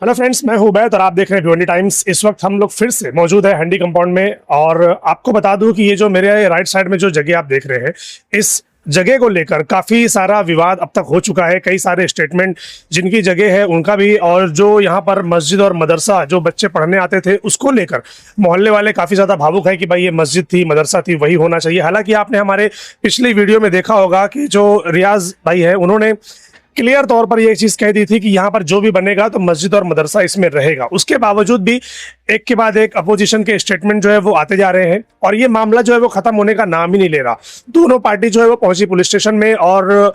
Hello friends, मैं हूं बैत और आप देख रहे हैं भिवंडी टाइम्स। इस वक्त हम लोग फिर से मौजूद है हंडी कंपाउंड में और आपको बता दूं कि ये जो मेरे राइट साइड में जो जगह आप देख रहे हैं, इस जगह को लेकर काफ़ी सारा विवाद अब तक हो चुका है। कई सारे स्टेटमेंट जिनकी जगह है उनका भी, और जो यहाँ पर मस्जिद और मदरसा जो बच्चे पढ़ने आते थे उसको लेकर मोहल्ले वाले काफ़ी ज़्यादा भावुक है कि भाई ये मस्जिद थी, मदरसा थी, वही होना चाहिए। हालांकि आपने हमारे पिछली वीडियो में देखा होगा कि जो रियाज भाई है उन्होंने क्लियर तौर पर ये चीज कह दी थी कि यहाँ पर जो भी बनेगा तो मस्जिद और मदरसा इसमें रहेगा। उसके बावजूद भी एक के बाद एक अपोजिशन के स्टेटमेंट जो है वो आते जा रहे हैं और ये मामला जो है वो खत्म होने का नाम ही नहीं ले रहा। दोनों पार्टी जो है वो पहुंची पुलिस स्टेशन में और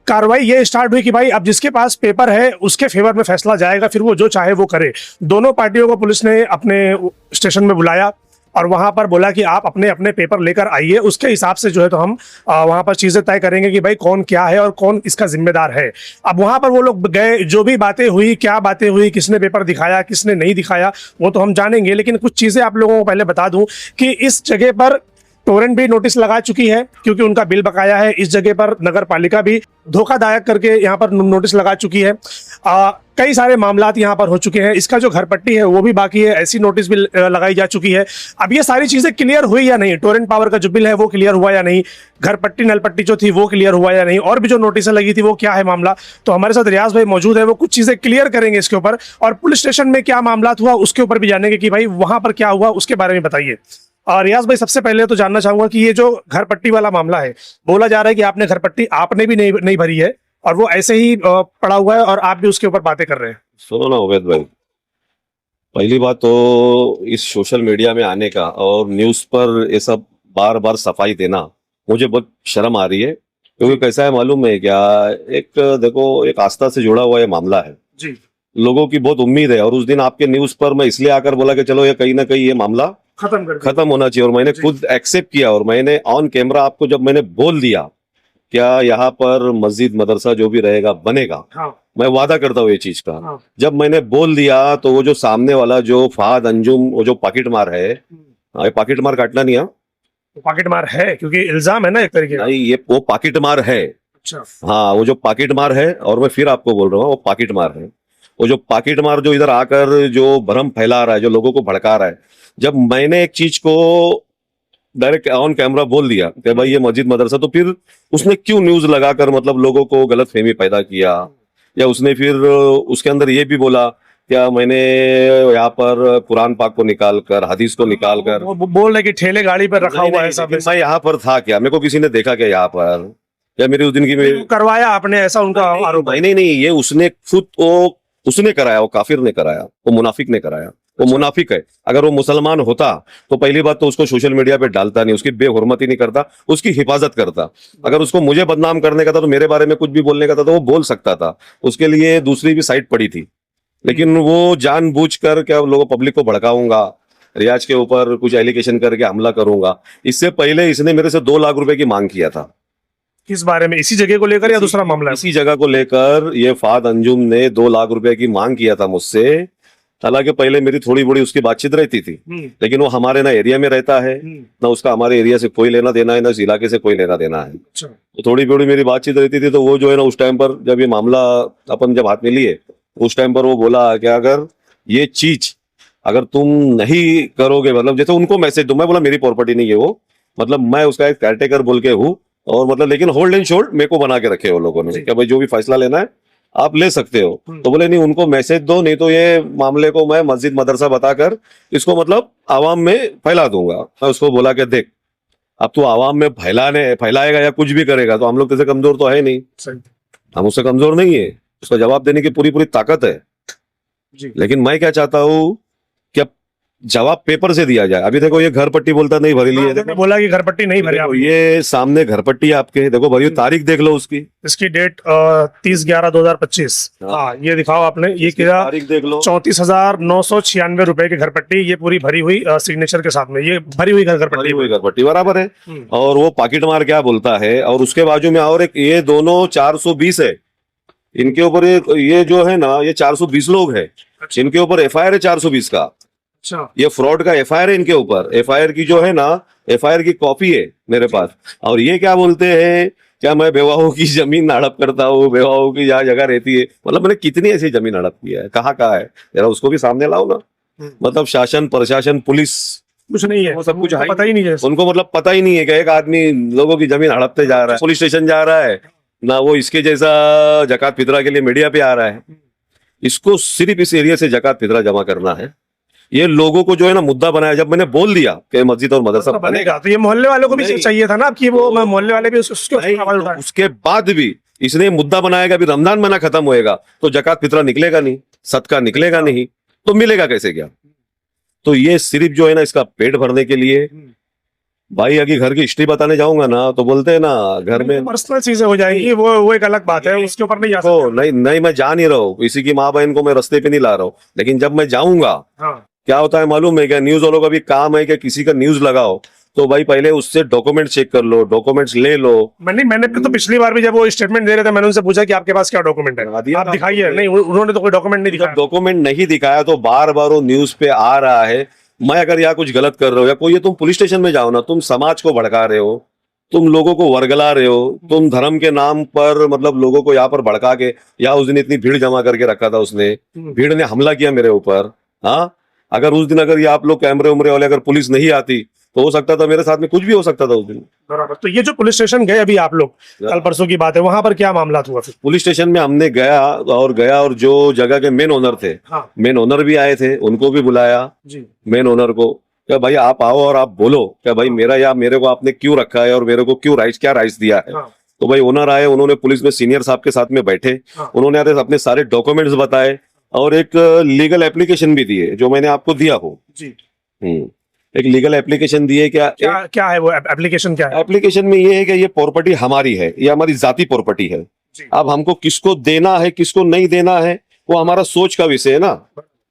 कार्रवाई ये स्टार्ट हुई कि भाई अब जिसके पास पेपर है उसके फेवर में फैसला जाएगा, फिर वो जो चाहे वो करे। दोनों पार्टियों को पुलिस ने अपने स्टेशन में बुलाया और वहां पर बोला कि आप अपने अपने पेपर लेकर आइए, उसके हिसाब से जो है तो हम वहां पर चीजें तय करेंगे कि भाई कौन क्या है और कौन इसका जिम्मेदार है। अब वहां पर वो लोग गए, जो भी बातें हुई, क्या बातें हुई, किसने पेपर दिखाया, किसने नहीं दिखाया, वो तो हम जानेंगे। लेकिन कुछ चीजें आप लोगों को पहले बता दूं कि इस जगह पर टोरेंट भी नोटिस लगा चुकी है क्योंकि उनका बिल बकाया है। इस जगह पर नगर पालिका भी धोखादायक करके यहाँ पर नोटिस लगा चुकी है। कई सारे मामलात यहाँ पर हो चुके हैं। इसका जो घर पट्टी है वो भी बाकी है, ऐसी नोटिस भी लगाई जा चुकी है। अब ये सारी चीजें क्लियर हुई या नहीं, टोरेंट पावर का जो बिल है वो क्लियर हुआ या नहीं, घर पट्टी नल पट्टी जो थी वो क्लियर हुआ या नहीं, और भी जो नोटिस लगी थी वो क्या है मामला, तो हमारे साथ रियाज भाई मौजूद है, वो कुछ चीजें क्लियर करेंगे इसके ऊपर। और पुलिस स्टेशन में क्या मामला हुआ उसके ऊपर भी जानेंगे कि भाई वहां पर क्या हुआ, उसके बारे में बताइए। और रियाज भाई, सबसे पहले तो जानना चाहूंगा कि ये जो घर पट्टी वाला मामला है, बोला जा रहा है कि आपने घर पट्टी आपने भी नहीं भरी है और वो ऐसे ही पड़ा हुआ है और आप भी उसके ऊपर बातें कर रहे हैं। सुनो ना उबैद भाई, पहली बात तो इस सोशल मीडिया में आने का और न्यूज पर ये सब बार बार सफाई देना मुझे बहुत शर्म आ रही है। क्योंकि कैसा है मालूम है क्या, एक देखो, एक आस्था से जुड़ा हुआ ये मामला है जी। लोगों की बहुत उम्मीद है। और उस दिन आपके न्यूज पर मैं इसलिए आकर बोला कि चलो ये कहीं ना कहीं ये मामला खत्म होना चाहिए, और मैंने खुद एक्सेप्ट किया और मैंने ऑन कैमरा आपको जब मैंने बोल दिया क्या यहाँ पर मस्जिद मदरसा जो भी रहेगा बनेगा। हाँ। मैं वादा करता हूँ ये चीज का। हाँ। जब मैंने बोल दिया तो वो जो सामने वाला जो फहद अंजुम, वो जो पॉकेट मार है, ये पॉकेट मार काटना नहीं है, पॉकेट मार है क्योंकि इल्जाम है ना एक तरीके का। नहीं ये वो पॉकेट मार है। अच्छा। हाँ, वो जो पॉकेट मार है, और मैं फिर आपको बोल रहा हूँ वो पॉकेट मार है। वो जो पॉकेट मार जो इधर आकर जो भ्रम फैला रहा है, जो लोगों को भड़का रहा है, जब मैंने एक चीज को डायरेक्ट ऑन कैमरा बोल दिया कि भाई ये मस्जिद मदरसा, तो फिर उसने क्यों न्यूज लगाकर मतलब लोगों को गलत फहमी पैदा किया, या उसने फिर उसके अंदर ये भी बोला क्या मैंने यहाँ पर कुरान पाक को निकाल कर, हदीस को निकाल कर, वो बोल रहे कि ठेले गाड़ी पर रखा हुआ है सब। लेकिन मैं यहाँ पर था क्या, मेरे को किसी ने देखा क्या यहाँ पर, या मेरी उस दिन की मेरी करवाया आपने, ऐसा उनका आरोप है। नहीं, ये उसने खुद, वो उसने कराया, वो काफिर ने कराया, वो मुनाफिक ने कराया। वो मुनाफिक है। अगर वो मुसलमान होता तो पहली बात तो उसको सोशल मीडिया पे डालता नहीं, उसकी बेहुरमती नहीं करता, उसकी हिफाजत करता। अगर उसको मुझे बदनाम करने का था तो मेरे बारे में कुछ भी बोलने का था तो वो बोल सकता था, उसके लिए दूसरी भी साइड पड़ी थी। लेकिन वो जानबूझकर क्या लोगों पब्लिक को भड़काऊंगा, रियाज के ऊपर कुछ एलिगेशन करके हमला करूंगा। इससे पहले इसने मेरे से 2 लाख रुपए की मांग किया था। किस बारे में, इसी जगह को लेकर या दूसरा मामला है? इसी जगह को लेकर ये फहद अंजुम ने 2 लाख रुपए की मांग किया था मुझसे। हालांकि पहले मेरी थोड़ी बड़ी उसकी बातचीत रहती थी, लेकिन वो हमारे ना एरिया में रहता है, ना उसका हमारे एरिया से कोई लेना देना है, ना इस इलाके से कोई लेना देना है। तो थोड़ी बड़ी मेरी बातचीत रहती थी। तो वो जो है ना, उस टाइम पर जब ये मामला अपन जब हाथ में लिए, उस टाइम पर वो बोला कि अगर ये चीज अगर तुम नहीं करोगे, मतलब जैसे उनको मैसेज दो। मैं बोला मेरी प्रॉपर्टी नहीं है वो, मतलब मैं उसका एक केयरटेकर बोल के हूँ, और मतलब लेकिन होल्ड एंड शोल्ड मेरे को बना के रखे वो लोगों ने कि भाई जो भी फैसला लेना है आप ले सकते हो। तो बोले नहीं, उनको मैसेज दो, नहीं तो ये मामले को मैं मस्जिद मदरसा बताकर इसको मतलब आवाम में फैला दूंगा। मैं उसको बोला कि देख, अब तू आवाम में फैलाएगा या कुछ भी करेगा तो हम लोग तेरे कमजोर तो है नहीं, हम उससे कमजोर नहीं है, उसका जवाब देने की पूरी ताकत है जी। लेकिन मैं क्या चाहता हूँ कि अब जवाब पेपर से दिया जाए। अभी देखो ये घर पट्टी बोलता नहीं भरी ली है, बोला कि घर पट्टी नहीं भरी। ये सामने घर पट्टी आपके देखो भरी, तारीख देख लो उसकी, इसकी डेट 30/11/2025। हाँ, ये दिखाओ आपने, ये किया तारीख देख लो, 34,996 रुपए की घर पट्टी, ये पूरी भरी हुई सिग्नेचर के साथ में, ये भरी हुई घर पट्टी बराबर है। और वो पॉकेट मार क्या बोलता है, और उसके बाजू में और एक, ये दोनों 420 है इनके ऊपर, ये जो है ना ये 420 लोग है इनके ऊपर FIR है 420 का। अच्छा। ये फ्रॉड का FIR है इनके ऊपर। FIR की जो है ना, FIR की कॉपी है मेरे पास। और ये क्या बोलते हैं क्या मैं बेवाओं की जमीन हड़प करता हूँ, बेवाओं की जहाँ जगह रहती है, मतलब मैंने कितनी ऐसी जमीन हड़प किया है, कहाँ कहाँ है, जरा उसको भी सामने लाओ ना। मतलब शासन प्रशासन पुलिस कुछ नहीं है, वो सब कुछ उनको है पता ही नहीं है। उनको, मतलब पता ही नहीं है कि एक आदमी लोगों की जमीन हड़पते जा रहा है, पुलिस स्टेशन जा रहा है ना, वो इसके जैसा जकात फितरा के लिए मीडिया पे आ रहा है। इसको सिर्फ इस एरिया से जकात फितरा जमा करना है। ये लोगों को जो है ना मुद्दा बनाया, जब मैंने बोल दिया कि मस्जिद और मदरसा तो बनेगा, बनेगा तो ये मोहल्ले वालों को भी नहीं। चाहिए था ना कि वो मोहल्ले वाले भी उसके नहीं, आवाज तो उठाएं। उसके बाद भी इसने मुद्दा बनाएगा, अभी रमजान महीना खत्म होएगा तो जकात फितरा निकलेगा नहीं, सदका निकलेगा नहीं, तो मिलेगा कैसे क्या? तो ये सिर्फ जो है ना इसका पेट भरने के लिए। भाई अगर घर की हिस्ट्री बताने जाऊंगा ना तो बोलते हैं ना घर में पर्सनल चीजें हो जाएंगी, वो एक अलग बात है, उसके ऊपर नहीं जा तो सकते। नहीं नहीं, मैं जा नहीं रहा हूँ, किसी की माँ बहन को मैं रास्ते पे नहीं ला रहा हूँ, लेकिन जब मैं जाऊंगा हाँ क्या होता है मालूम है क्या? न्यूज वालों का भी काम है कि किसी का न्यूज लगाओ तो भाई पहले उससे डॉक्यूमेंट चेक कर लो, डॉक्यूमेंट्स ले लो। मैंने तो पिछली बार भी जब वो स्टेटमेंट दे रहे थे, मैंने उनसे पूछा कि आपके पास क्या डॉक्यूमेंट है, दिया आप ना दिखाइए। आपको। नहीं, उन्होंने तो कोई डॉक्यूमेंट नहीं दिखाया। डॉक्यूमेंट नहीं दिखाया तो बार बार वो न्यूज पे आ रहा है। मैं अगर यहाँ कुछ गलत कर रहा हूँ या कोई, ये तुम पुलिस स्टेशन में जाओ ना, तुम समाज को भड़का रहे हो, तुम लोगों को वर्गला रहे हो, तुम धर्म के नाम पर मतलब लोगों को यहाँ पर भड़का के, या उस दिन इतनी भीड़ जमा करके रखा था उसने, भीड़ ने हमला किया मेरे ऊपर। हाँ, अगर उस दिन अगर ये आप लोग कैमरे उमरे वाले अगर पुलिस नहीं आती तो हो सकता था मेरे साथ में कुछ भी हो सकता था उस दिन। बराबर। तो ये जो पुलिस स्टेशन गए अभी आप लोग, कल परसों की बात है, वहां पर क्या मामला हुआ फिर? पुलिस स्टेशन में हमने गया और जो जगह के मेन ओनर थे, हाँ मेन ओनर भी आए थे, उनको भी बुलाया जी। मेन ओनर को, क्या भाई आप आओ और आप बोलो क्या भाई मेरा या मेरे को आपने क्यों रखा है और मेरे को क्यों क्या राइट्स दिया है। हाँ तो भाई ओनर आए, उन्होंने पुलिस में सीनियर साहब के साथ में बैठे, हाँ। उन्होंने अपने सारे डॉक्यूमेंट्स बताए और एक लीगल एप्लीकेशन भी दिए जो मैंने आपको दिया हो। जी। एक लीगल एप्लीकेशन दिए। क्या है वो एप्लीकेशन, क्या है? एप्लीकेशन में ये है कि ये प्रॉपर्टी हमारी है, ये हमारी जाति प्रॉपर्टी है। जी। अब हमको किसको देना है किसको नहीं देना है वो हमारा सोच का विषय है ना।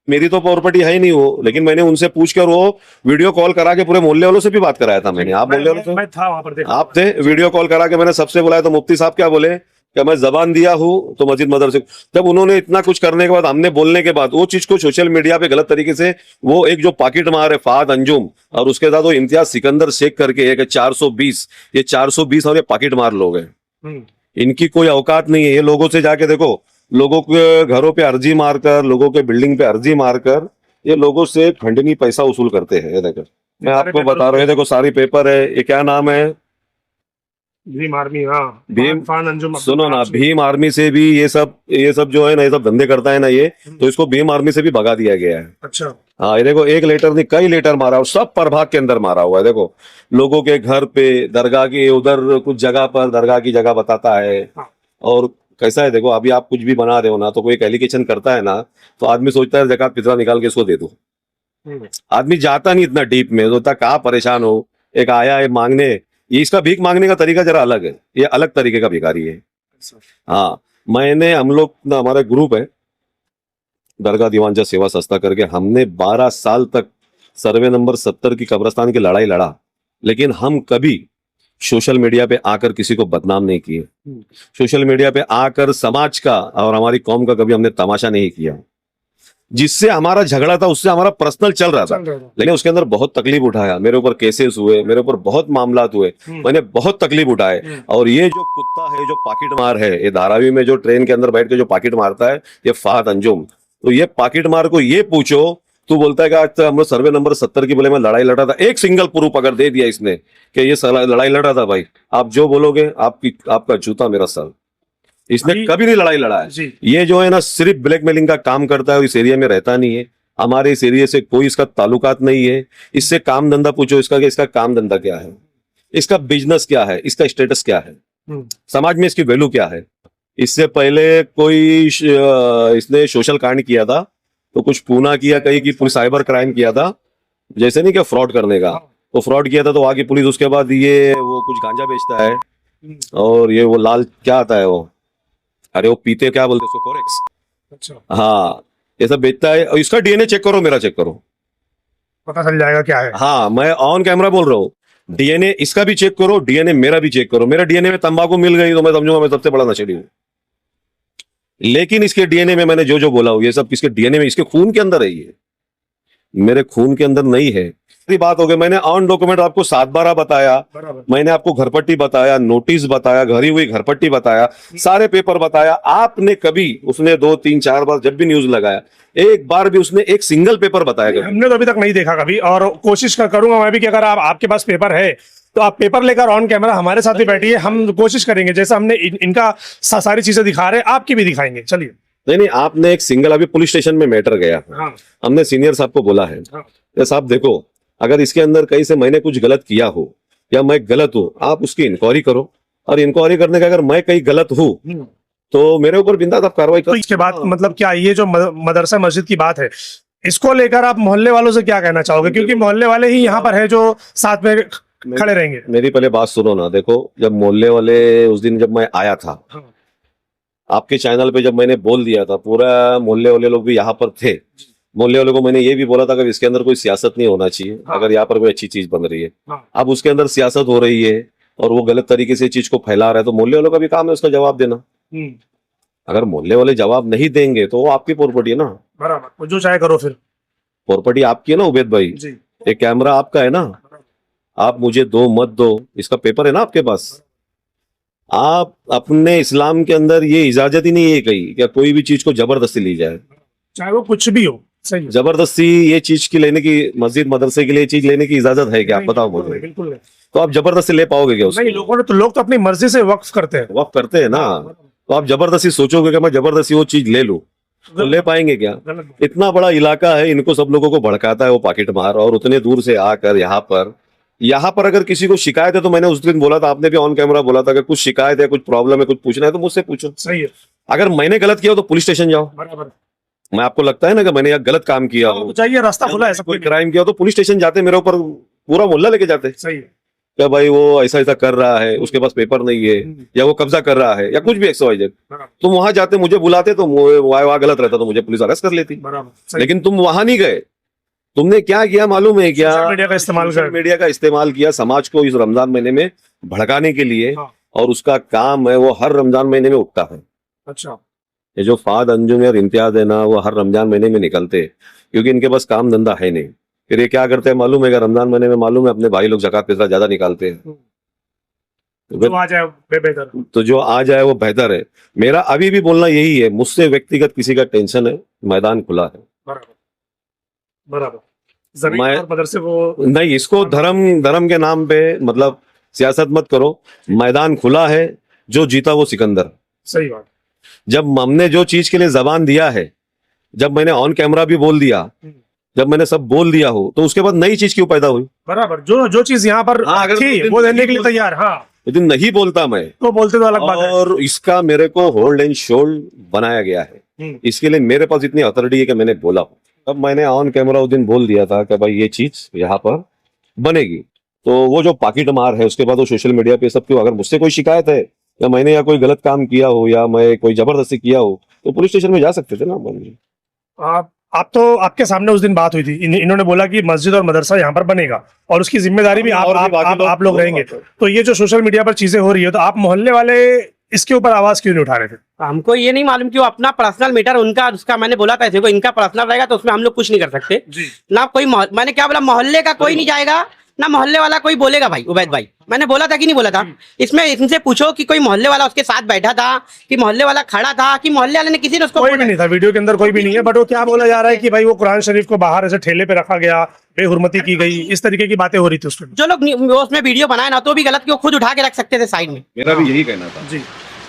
मेरी तो प्रॉपर्टी है ही नहीं वो, लेकिन मैंने उनसे पूछकर वो वीडियो कॉल करा के पूरे मोहल्ले वालों से भी बात कराया था मैंने। आप मोहल्ले वालों से? मैं था वहां पर, देखा आप थे? वीडियो कॉल करा के मैंने सबसे बुलाया तो मुफ्ती साहब क्या बोले कि मैं जबान दिया हूं तो मस्जिद मदरसे। जब उन्होंने इतना कुछ करने के बाद, हमने बोलने के बाद, वो चीज को सोशल मीडिया पे गलत तरीके से, वो एक जो पॉकेट मार है फहद अंजुम और उसके साथ वो इम्तियाज सिकंदर शेख करके एक 420, ये 420 और ये पॉकेट मार लोग हैं। इनकी कोई औकात नहीं है। ये लोगों से जाके देखो, लोगों के घरों पे अर्जी मारकर, लोगों के बिल्डिंग पे अर्जी मारकर ये लोगों से खंडनी पैसा वसूल करते हैं। ये देखो मैं आपको बता रहा हूँ, देखो सारी पेपर है। ये क्या नाम है? भीम आर्मी। हाँ, भीम, फान अंजुम। सुनो ना, भीम आर्मी से भी ये सब जो है ना, ये सब धंधे करता है ना ये, तो इसको भीम आर्मी से भी भगा दिया गया है। अच्छा। हाँ, ये देखो एक लेटर नहीं कई लेटर मारा और सब प्रभाग के अंदर मारा हुआ है। देखो लोगों के घर पे, दरगाह के उधर कुछ जगह पर दरगाह की जगह बताता है। हाँ। और कैसा है देखो, अभी आप कुछ भी बना रहे हो ना तो कोई एक एलिगेशन करता है ना तो आदमी सोचता है ज़कात फितरा निकाल के इसको दे दो। आदमी जाता नहीं इतना डीप में, सोचता कहाँ परेशान हो, एक आया है मांगने। ये इसका भीख मांगने का तरीका जरा अलग है, ये अलग तरीके का भिखारी है। हाँ, हम लोग ना, हमारा ग्रुप है दरगाह दीवानजा सेवा संस्था करके, हमने 12 साल तक सर्वे नंबर 70 की कब्रिस्तान की लड़ाई लड़ा, लेकिन हम कभी सोशल मीडिया पे आकर किसी को बदनाम नहीं किए। सोशल मीडिया पे आकर समाज का और हमारी कौम का कभी हमने तमाशा नहीं किया। जिससे हमारा झगड़ा था उससे हमारा पर्सनल चल रहा था, लेकिन उसके अंदर बहुत तकलीफ उठाया। मेरे ऊपर केसेस हुए, मेरे ऊपर बहुत मामलात हुए, मैंने बहुत तकलीफ उठाए। और ये जो कुत्ता है जो पॉकेट मार है, ये धारावी में जो ट्रेन के अंदर बैठ के जो पॉकेट मारता है, ये फहद अंजुम। तो ये पॉकेट मार को ये पूछो, तू बोलता है कि आज तक हम लोग सर्वे नंबर 70 की बोले मैं लड़ाई लड़ा था, एक सिंगल प्रूफ अगर दे दिया इसने कि ये लड़ाई लड़ा था, भाई आप जो बोलोगे आपका जूता मेरा सर। इसने कभी नहीं लड़ाई लड़ा है। ये जो है ना सिर्फ ब्लैकमेलिंग का काम करता है और इस एरिया में रहता नहीं है। हमारे इस एरिया से कोई इसका ताल्लुकात नहीं है। इससे काम धंधा पूछो इसका कि इसका काम धंधा क्या है, इसका बिजनेस क्या है, इसका स्टेटस क्या है, समाज में इसकी वैल्यू क्या है। इससे पहले कोई इसने सोशल कांड किया था, तो कुछ पूना किया, कहीं की साइबर क्राइम किया था, जैसे नहीं क्या फ्रॉड करने का, तो फ्रॉड किया था तो वहां की पुलिस, उसके बाद ये वो कुछ गांजा बेचता है और ये वो लाल क्या आता है वो, अरे वो पीते क्या बोलते हैं उसको, कोरेक्स। अच्छा। हाँ, ये सब बेचता है। और इसका डीएनए चेक करो, मेरा चेक करो, पता चल जाएगा क्या है। हाँ, मैं ऑन कैमरा बोल रहा हूँ। डीएनए इसका भी चेक करो, डीएनए मेरा भी चेक करो। मेरा डीएनए में तंबाकू मिल गई तो मैं समझूंगा मैं सबसे बड़ा नशेड़ी हूँ, लेकिन इसके डीएनए में मैंने जो जो बोला हूँ ये सब इसके डीएनए में, इसके खून के अंदर है। ये मेरे खून के अंदर नहीं है। की बात हो गई, मैंने ऑन डॉक्यूमेंट आपको 7/12 बताया, बराबर मैंने आपको घरपट्टी बताया, नोटिस बताया, घरी हुई घरपट्टी बताया, सारे पेपर बताया। आपने कभी उसने 2 3 4 बार जब भी न्यूज लगाया, एक बार भी उसने एक सिंगल पेपर बताया कभी? हमने तो अभी तक नहीं देखा कभी, और कोशिश करूंगा मैं भी कि अगर आपके पास पेपर है तो आप पेपर लेकर ऑन कैमरा हमारे साथ ही बैठिए, हम कोशिश करेंगे जैसे हमने इनका सारी चीजें दिखा रहे हैं आपकी भी दिखाएंगे। चलिए। नहीं, आपने एक सिंगल, अभी पुलिस स्टेशन में मैटर गया, हाँ हमने सीनियर साहब को बोला है, हाँ ये साहब देखो, अगर इसके अंदर कहीं से मैंने कुछ गलत किया हो या मैं गलत हूं, आप उसकी इंक्वायरी करो, और इंक्वायरी करने का अगर मैं कहीं गलत हूं तो मेरे ऊपर बिंदास आप कार्रवाई तो करो। इसके बाद मतलब क्या ये जो मदरसा मस्जिद की बात है, इसको लेकर आप मोहल्ले वालों से क्या कहना चाहोगे, क्योंकि मोहल्ले वाले ही यहाँ पर है जो साथ में खड़े रहेंगे। मेरी पहले बात सुनो ना, देखो जब मोहल्ले वाले, उस दिन जब मैं आया था हाँ। आपके चैनल पे, जब मैंने बोल दिया था, पूरा मोहल्ले वाले लोग भी यहाँ पर थे, मोहल्ले वालों को मैंने ये भी बोला था कि इसके अंदर कोई सियासत नहीं होना चाहिए, हाँ। अगर यहाँ पर कोई अच्छी चीज बन रही है। हाँ। अब उसके अंदर सियासत हो रही है और वो गलत तरीके से चीज को फैला रहा है, तो मोहल्ले वालों का भी काम है उसका जवाब देना। अगर मोहल्ले वाले जवाब नहीं देंगे तो वो आपकी प्रॉपर्टी है ना, बराबर, जो चाहे करो फिर। प्रॉपर्टी आपकी है ना उबैद भाई, जी। ये कैमरा आपका है ना, आप मुझे दो मत दो, इसका पेपर है ना आपके पास। आप अपने इस्लाम के अंदर ये इजाजत ही नहीं है कहीं क्या कोई भी चीज को जबरदस्ती ली जाए, चाहे वो कुछ भी हो। सही है। जबरदस्ती ये चीज की लेने की, मस्जिद मदरसे के लिए चीज लेने की इजाजत है क्या, आप बताओ मुझे। बिल्कुल नहीं। तो आप जबरदस्ती ले पाओगे क्या उसको? नहीं, लोग तो अपनी मर्जी से वक्फ करते हैं। वक्त करते हैं ना, तो आप जबरदस्ती सोचोगे कि मैं जबरदस्ती वो चीज ले लूं, तो ले पाएंगे क्या? गलत। इतना बड़ा इलाका है, इनको सब लोगों को भड़काता है वो पॉकेट मार, और उतने दूर से आकर यहाँ पर अगर किसी को शिकायत है, तो मैंने उस दिन बोला था, आपने भी ऑन कैमरा बोला था कि कुछ शिकायत है, कुछ प्रॉब्लम है, कुछ पूछना है तो मुझसे पूछो। सही है। अगर मैंने गलत किया हो तो पुलिस स्टेशन जाओ। बराबर। मैं आपको लगता है ना कि मैंने यहाँ गलत काम किया हो, चाहिए, रास्ता खुला है, सब कोई कुछ। क्राइम किया हो तो पुलिस स्टेशन जाते, मेरे ऊपर पूरा मोहल्ला लेके जाते सही है। क्या भाई वो ऐसा ऐसा कर रहा है, उसके पास पेपर नहीं है, या वो कब्जा कर रहा है, या कुछ भी XYZ, तुम वहां जाते, मुझे बुलाते, तो वहां गलत रहता तो मुझे पुलिस अरेस्ट कर लेती। बराबर। लेकिन तुम वहां नहीं गए, तुमने क्या किया मालूम है क्या? सोशल मीडिया का इस्तेमाल सोशल मीडिया का इस्तेमाल किया समाज को इस रमजान महीने में भड़काने के लिए। हाँ। और उसका काम है, वो हर रमजान महीने में उठता है। अच्छा। ये जो फाद अंजुम और इम्तियाज है ना, वो हर रमजान महीने में निकलते हैं, क्योंकि इनके पास काम धंधा है नहीं। फिर ये क्या करते हैं मालूम है क्या? रमजान महीने में मालूम है अपने भाई लोग ज़कात फितरा ज्यादा निकालते हैं, जो आ जाए बेहतर। तो जो आ जाए वो बेहतर है। मेरा अभी भी बोलना यही है, मुझसे व्यक्तिगत किसी का टेंशन है, मैदान खुला है। बराबर। बराबर। जमीन मैं- और मदरसे वो नहीं, इसको धर्म के नाम पे मतलब सियासत मत करो, मैदान खुला है, जो जीता वो सिकंदर। सही बात। जब हमने जो चीज के लिए जबान दिया है, जब मैंने ऑन कैमरा भी बोल दिया, जब मैंने सब बोल दिया हो, तो उसके बाद नई चीज क्यों पैदा हुई? बराबर, जो चीज यहाँ पर हाँ, अगर थी दो दिन वो देने नहीं के लिए बोल- तैयार। हाँ, लेकिन नहीं बोलता मैं, तो बोलते तो अलग बात है। और इसका मेरे को होल्ड एंड शोल्ड बनाया गया है। इसके लिए मेरे पास इतनी अथॉरिटी है कि मैंने बोला। अब मैंने ऑन कैमरा उस दिन बोल दिया था कि भाई ये चीज यहाँ पर बनेगी, तो वो जो पॉकेट मार है उसके बाद वो सोशल मीडिया पे सब क्यों? अगर मुझसे कोई शिकायत है या मैंने या कोई गलत काम किया हो या मैं कोई जबरदस्ती किया हो, तो पुलिस स्टेशन में जा सकते थे ना। आप तो आपके सामने उस दिन बात हुई थी, इन्होंने बोला कि मस्जिद और मदरसा यहाँ पर बनेगा और उसकी जिम्मेदारी भी आप लोग रहेंगे। तो ये जो सोशल मीडिया पर चीजें हो रही है, तो आप मोहल्ले वाले इसके ऊपर आवाज क्यों नहीं उठा रहे थे? हमको ये नहीं मालूम कि वो अपना पर्सनल मैटर उनका, उसका मैंने बोला था देखो इनका पर्सनल रहेगा तो उसमें हम लोग कुछ नहीं कर सकते जी। ना। कोई मैंने क्या बोला, मोहल्ले का कोई नहीं जाएगा ना, मोहल्ले वाला कोई बोलेगा। भाई उबैद भाई, मैंने बोला था कि नहीं बोला था? इसमें इनसे पूछो कि कोई मोहल्ले वाला उसके साथ बैठा था, कि मोहल्ले वाला खड़ा था, कि मोहल्ले वाले ने किसी ने उसको कोई भी नहीं था, वीडियो के अंदर कोई भी नहीं है। बट वो क्या बोला जा रहा है कि भाई वो कुरान शरीफ को बाहर ऐसे ठेले पे रखा गया, बेहुरमती की गई, इस तरीके की बातें हो रही थी उसमें। जो लोग वो उसमें वीडियो बनाए ना, तो भी गलत, कि वो खुद उठा के रख सकते थे साइड में। मेरा भी यही कहना था जी।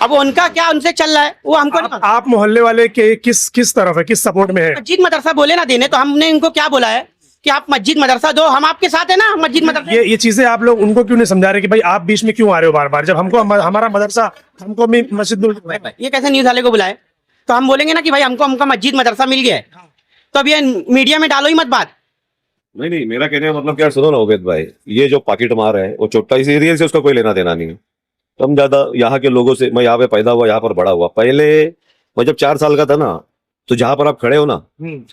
अब वो उनका क्या, उनसे चल रहा है वो हमको नहीं पता। आप मोहल्ले वाले के किस तरफ है, किस सपोर्ट में है? मस्जिद मदरसा बोले ना देने, तो हमने इनको क्या बोला है कि आप मस्जिद मदरसा दो, हम आपके साथ है ना। मस्जिद मदरसा ये चीजें आप लोग उनको क्यों नहीं समझा रहे कि भाई आप बीच में क्यों आ रहे हो बार बार, जब हमको हमारा मदरसा, हमको भी मस्जिद। ये कैसे न्यूज वाले को बुलाए? तो हम बोलेंगे ना कि भाई हमको हमका मस्जिद मदरसा मिल गया है, तो अब ये मीडिया में डालो ही मत बात। नहीं, मेरा कहने का मतलब क्या, सुनो ना उबैद भाई, ये जो पॉकेट मार है वो चोट्टा, इस एरिया से उसका कोई लेना देना नहीं है। कम ज्यादा यहाँ के लोगों से, मैं यहाँ पे पैदा हुआ, यहाँ पर बड़ा हुआ। पहले मैं जब 4 साल का था ना, तो जहां पर आप खड़े हो ना,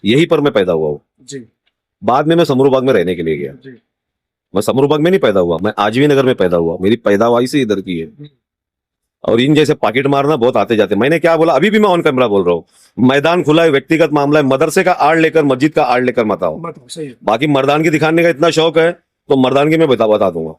यहीं पर मैं पैदा हुआ हूँ। जी। बाद में मैं समरूबाग में रहने के लिए गया। जी। मैं समरूबाग में नहीं पैदा हुआ, मैं आजवी नगर में पैदा हुआ, मेरी पैदावाई से इधर की है। और इन जैसे पॉकेट मारना बहुत आते जाते। मैंने क्या बोला, अभी भी मैं ऑन कैमरा बोल रहा हूँ, मैदान खुला है, व्यक्तिगत मामला है, मदरसे का आड़ लेकर, मस्जिद का आड़ लेकर मत आओ। सही है, बाकी मर्दानगी दिखाने का इतना शौक है तो मर्दानगी में बता दूंगा।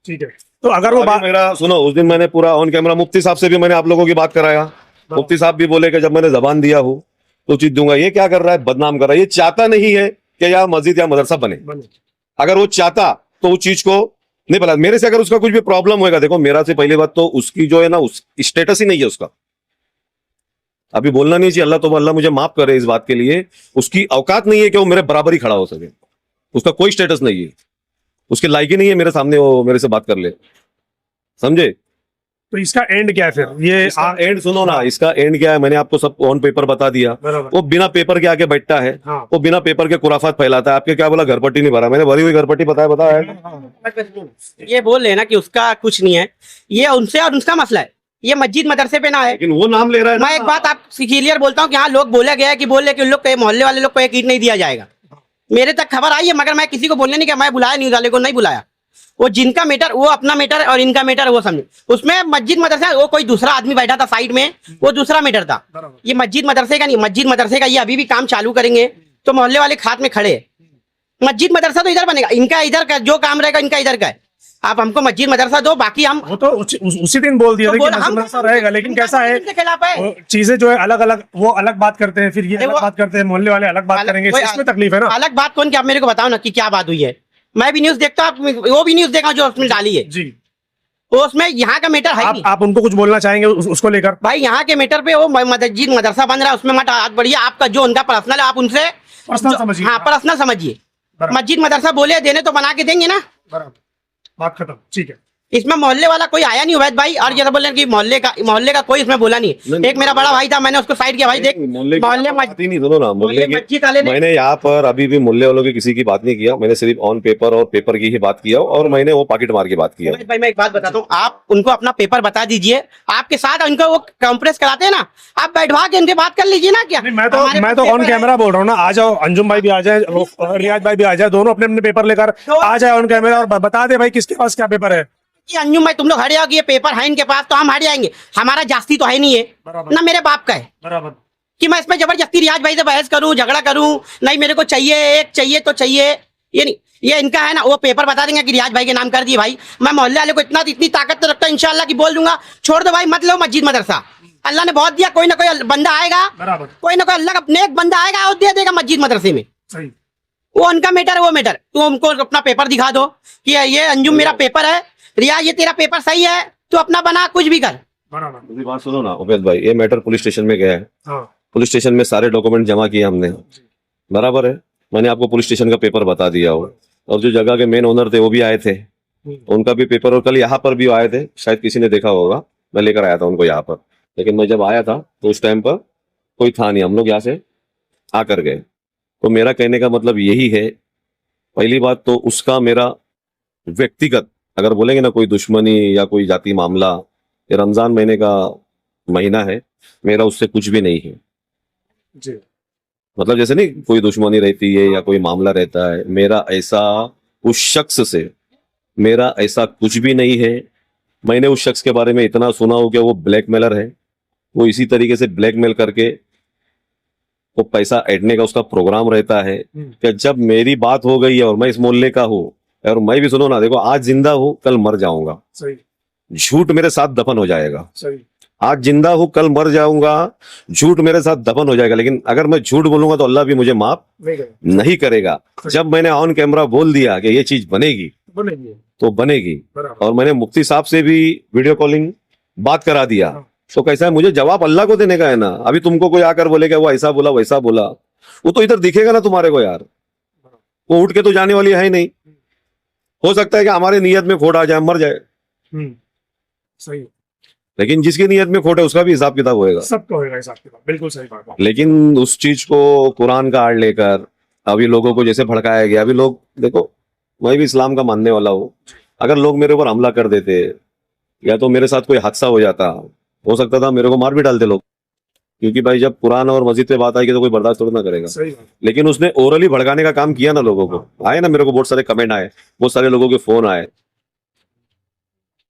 ठीक है। तो अगर वो अभी बात, मेरा सुनो, उस दिन मैंने पूरा ऑन कैमरा मुफ्ती साहब से भी मैंने आप लोगों की बात कराया। मुफ्ती साहब भी बोले कि जब मैंने जबान दिया हूँ तो चीज दूंगा। ये क्या कर रहा है, बदनाम कर रहा है। ये चाहता नहीं है कि यहाँ मस्जिद या मदरसा बने। अगर वो चाहता तो उस चीज को नहीं पता। मेरे से अगर उसका कुछ भी प्रॉब्लम होएगा, देखो मेरा से पहली बात तो उसकी जो है ना, उस स्टेटस ही नहीं है उसका। अभी बोलना नहीं चाहिए, अल्लाह तो अल्लाह मुझे माफ करे इस बात के लिए। उसकी औकात नहीं है कि वो मेरे बराबर ही खड़ा हो सके। उसका कोई स्टेटस नहीं है, उसके लायक ही नहीं है मेरे सामने वो मेरे से बात कर ले, समझे। तो इसका एंड क्या है फिर? ये इसका एंड सुनो ना, इसका एंड क्या है मैंने आपको सब ऑन पेपर बता दिया। बराबर। वो बिना पेपर के आके बैठता है, हाँ। वो बिना पेपर के खुराफात फैलाता है। आपके क्या बोला, घरपट्टी नहीं भरा, मैंने भरी हुई घरपट्टी बताया है। ये बोल रहे ना कि उसका कुछ नहीं है, ये उनसे और उनका मसला है, ये मस्जिद मदरसे पे ना है। लेकिन वो नाम ले रहा है ना। मैं एक बात आप क्लियर बोलता हूँ कि हाँ, लोग बोला गया है कि बोल रहे कि उन लोग को, मोहल्ले वाले लोग को एक ईंट नहीं दिया जाएगा। मेरे तक खबर आई है, मगर मैं किसी को बोलने नहीं किया। मैं बुलाया न्यूज वाले को, नहीं बुलाया। वो जिनका मैटर वो अपना मैटर और इनका मैटर वो समझे। उसमें मस्जिद मदरसा, वो कोई दूसरा आदमी बैठा था साइड में, वो दूसरा मैटर था। ये मस्जिद मदरसे का नहीं, मस्जिद मदरसे का ये अभी भी काम चालू करेंगे तो मोहल्ले वाले खात में खड़े हैं। मस्जिद मदरसा तो इधर बनेगा, इनका इधर का जो काम रहेगा इनका इधर का है। आप हमको मस्जिद मदरसा दो, बाकी हम वो तो उसी दिन बोल दिया था कि मस्जिद मदरसा रहेगा, लेकिन कैसा है, इनके खिलाफ है। वो चीजें जो है अलग अलग, वो अलग बात करते हैं, फिर ये अलग बात करते हैं, मोहल्ले वाले अलग बात करेंगे, इसमें तकलीफ है ना। अलग बात कौन की, आप मेरे को बताओ ना कि क्या बात हुई है। मैं भी न्यूज देखता हूँ, वो भी न्यूज देखा जो उसमें डाली है जी। तो उसमें यहाँ का मैटर है नहीं। आप उनको कुछ बोलना चाहेंगे उसको लेकर? भाई यहाँ के मैटर पे वो मस्जिद मदरसा बन रहा है, उसमें मत हाथ बढ़िए। आपका जो उनका पर्सनल है, आप उनसे पर्सनल समझिए। हाँ, पर्सनल समझिए। मस्जिद मदरसा बोले देने तो बना के देंगे ना, बराबर, बात खत्म, ठीक है। इसमें मोहल्ले वाला कोई आया नहीं उवैद भाई। और जैसा बोल रहे हैं कि मोहल्ले का कोई इसमें बोला नहीं। एक मेरा बड़ा भाई था, मैंने उसको साइड किया, भाई देख मोहल्ले नहीं, सुनो ना, मोहल्ले की मस्जिद वाले ने, मैंने यहाँ पर अभी भी मोहल्ले वालों की किसी की बात नहीं किया। मैंने सिर्फ ऑन पेपर और पेपर की ही बात किया, और मैंने वो पॉकेट मार की बात किया। भाई मैं एक बात बताता हूँ, आप उनको अपना पेपर बता दीजिए। आपके साथ उनको वो कंप्रेस कराते हैं ना, आप बैठवा के उनके बात कर लीजिए ना। क्या नहीं, मैं तो ऑन कैमरा बोल रहा हूँ ना। आ जाओ, अंजुम भाई भी आ जाए, रियाज भाई भी आ जाए, दोनों अपने अपने पेपर लेकर आ जाए ऑन कैमरा और बता दे भाई किसके पास क्या पेपर है। कि अंजुम भाई तुम लोग हट जाओ कि ये पेपर है इनके पास, तो हम हट जाएंगे। हमारा जास्ती तो है नहीं है बराबर। ना, मेरे बाप का है बराबर। कि मैं इसमें जबरदस्ती रियाज भाई से बहस करूं, झगड़ा करूं। नहीं, मेरे को चाहिए, एक चाहिए तो चाहिए, ये नहीं। ये इनका है ना, वो पेपर बता देंगे कि रियाज भाई के नाम कर दिए। भाई मैं मोहल्ले वाले को इतनी ताकत तो रखता हूं इंशाल्लाह कि बोल दूंगा छोड़ दो भाई, मत लो मस्जिद मदरसा। अल्लाह ने बहुत दिया, कोई ना कोई बंदा आएगा, कोई ना कोई अल्लाह का नेक बंदा आएगा और दे देगा मस्जिद मदरसे में। सही, वो उनका मैटर है, वो मैटर। तू हमको अपना पेपर दिखा दो कि ये अंजुम मेरा पेपर है, रियाज ये तेरा पेपर सही है, तू अपना बना, कुछ भी कर। बराबर। मेरी बात सुनो ना उबैद भाई, ये मैटर पुलिस स्टेशन में गया है। हाँ, पुलिस स्टेशन में सारे डॉक्यूमेंट जमा किए हमने, बराबर है। मैंने आपको पुलिस स्टेशन का पेपर बता दिया हो, और जो जगह के मेन ओनर थे वो भी आए थे, उनका भी पेपर, और कल यहाँ पर भी आए थे, शायद किसी ने देखा होगा, मैं लेकर आया था उनको यहाँ पर। लेकिन मैं जब आया था तो उस टाइम पर कोई था नहीं, हम लोग यहाँ से आकर गए। तो मेरा कहने का मतलब यही है, पहली बात तो उसका मेरा व्यक्तिगत अगर बोलेंगे ना कोई दुश्मनी या कोई जाति मामला, ये रमजान महीने का महीना है, मेरा उससे कुछ भी नहीं है जी। मतलब जैसे नहीं कोई दुश्मनी रहती है या कोई मामला रहता है, मेरा ऐसा उस शख्स से मेरा ऐसा कुछ भी नहीं है। मैंने उस शख्स के बारे में इतना सुना हो कि वो ब्लैकमेलर है, वो इसी तरीके से ब्लैकमेल करके वो पैसा ऐंठने का उसका प्रोग्राम रहता है कि जब मेरी बात हो गई है और मैं इस मोहल्ले का हूँ, और मैं भी सुनो ना, देखो आज जिंदा हूँ कल मर जाऊंगा, सही, झूठ मेरे साथ दफन हो जाएगा। सही, आज जिंदा हूँ कल मर जाऊंगा, झूठ मेरे साथ दफन हो जाएगा। लेकिन अगर मैं झूठ बोलूंगा तो अल्लाह भी मुझे माफ नहीं करेगा। जब मैंने ऑन कैमरा बोल दिया कि ये चीज बनेगी तो बनेगी, और मैंने मुफ्ती साहब से भी वीडियो कॉलिंग बात करा दिया, तो कैसा है, मुझे जवाब अल्लाह को देने का है ना। अभी तुमको कोई आकर बोलेगा वो ऐसा बोला वैसा बोला, वो तो इधर दिखेगा ना तुम्हारे को यार, वो उठ के तो जाने वाली है ही नहीं। हो सकता है कि हमारे नियत में खोट आ जाए, मर जाए, सही। लेकिन जिसकी नियत में खोट है उसका भी हिसाब किताब होएगा, सबका होएगा हिसाब किताब, बिल्कुल सही बात है। लेकिन उस चीज को कुरान का आड़ लेकर अभी लोगों को जैसे भड़काया गया। अभी लोग देखो, मैं भी इस्लाम का मानने वाला हूँ, अगर लोग मेरे ऊपर हमला कर देते या तो मेरे साथ कोई हादसा हो जाता, हो सकता था मेरे को मार भी डालते लोग, क्योंकि भाई जब कुरान और मस्जिद पे बात आएगी तो कोई बर्दाश्त थोड़ा ना करेगा। सही बात। लेकिन उसने ओरली भड़काने का काम किया ना लोगों को। आए ना मेरे को बहुत सारे कमेंट आए, बहुत सारे लोगों के फोन आए,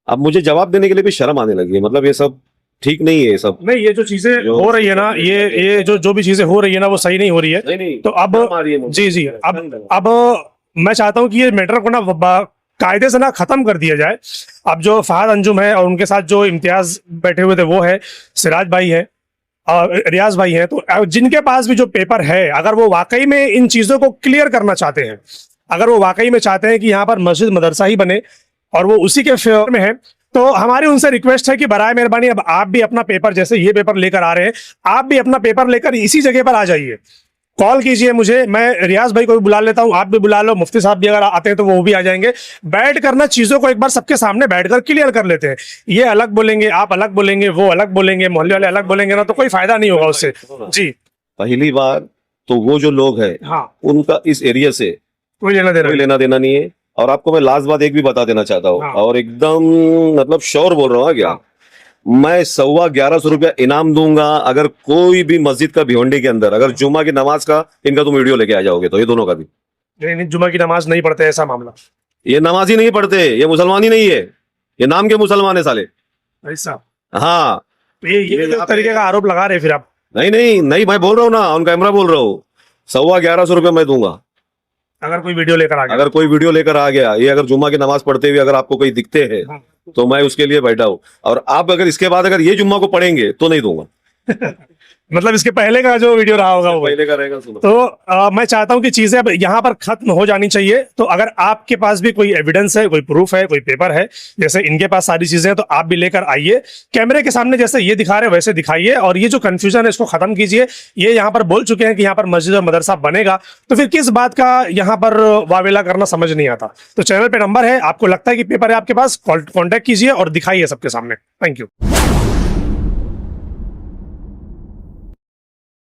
अब मुझे जवाब देने के लिए भी शर्म आने लगी है। मतलब ये सब ठीक नहीं है, ये सब नहीं, ये जो चीजें जो- हो रही है ना, ये जो भी चीजें हो रही है ना, वो सही नहीं हो रही है। नहीं तो अब शर्म आ रही है मुझे। जी अब मैं चाहता हूं कि ये मैटर को ना कायदे से ना खत्म कर दिया जाए। अब जो फहद अंजुम है और उनके साथ जो इम्तियाज बैठे हुए थे वो है, सिराज भाई है और रियाज भाई है, तो जिनके पास भी जो पेपर है, अगर वो वाकई में इन चीजों को क्लियर करना चाहते हैं, अगर वो वाकई में चाहते हैं कि यहाँ पर मस्जिद मदरसा ही बने और वो उसी के फेवर में है, तो हमारी उनसे रिक्वेस्ट है कि बराए मेहरबानी अब आप भी अपना पेपर, जैसे ये पेपर लेकर आ रहे हैं, आप भी अपना पेपर लेकर इसी जगह पर आ जाइए। कॉल कीजिए मुझे, मैं रियाज भाई को भी बुला लेता हूं, आप भी बुला लो, मुफ्ती साहब भी अगर आते हैं तो वो भी आ जाएंगे। बैठ कर ना चीजों को एक बार सबके सामने बैठकर क्लियर कर लेते हैं। ये अलग बोलेंगे, आप अलग बोलेंगे, वो अलग बोलेंगे, मोहल्ले वाले अलग बोलेंगे ना, तो कोई फायदा नहीं होगा उससे। जी पहली बार तो वो जो लोग हैं हाँ, उनका इस एरिया से कोई लेना देना कोई लेना देना नहीं है। और आपको मैं लास्ट बात एक भी बता देना चाहता हूँ, हाँ। और एकदम मतलब श्योर बोल रहा हूँ क्या, मैं 1150 रुपया इनाम दूंगा अगर कोई भी मस्जिद का भिवंडी के अंदर अगर जुम्मा की नमाज का इनका तुम वीडियो लेके आ जाओगे तो, ये दोनों का भी। नहीं, जुमा की नमाज नहीं पढ़ते, ऐसा मामला ये नमाज ही नहीं पढ़ते, ये मुसलमान ही नहीं है, ये नाम के मुसलमान है साले। ऐसा। हाँ तो ये ये तरीके का आरोप लगा रहे फिर आप। नहीं मैं बोल रहा हूँ ना, ऑन कैमरा बोल रहा हूँ, 1150 रुपया मैं दूंगा अगर कोई वीडियो लेकर आ गया। अगर कोई वीडियो लेकर आ गया। ये अगर जुम्मा की नमाज पढ़ते हुए अगर आपको कोई दिखते हैं हाँ। तो मैं उसके लिए बैठा हूँ, और आप अगर इसके बाद अगर ये जुम्मा को पढ़ेंगे तो नहीं दूंगा। मतलब इसके पहले का जो वीडियो रहा होगा वो। पहले का रहेगा, सुनो। तो मैं चाहता हूं कि चीजें अब यहाँ पर खत्म हो जानी चाहिए। तो अगर आपके पास भी कोई एविडेंस है, कोई प्रूफ है, कोई पेपर है, जैसे इनके पास सारी चीजें हैं, तो आप भी लेकर आइए कैमरे के सामने, जैसे ये दिखा रहे हैं वैसे दिखाइए, और ये जो कंफ्यूजन है इसको खत्म कीजिए। ये यहाँ पर बोल चुके हैं कि यहाँ पर मस्जिद और मदरसा बनेगा, तो फिर किस बात का यहाँ पर वावेला करना समझ नहीं आता। तो चैनल पे नंबर है, आपको लगता है कि पेपर है आपके पास, कॉन्टेक्ट कीजिए और दिखाइए सबके सामने। Thank you.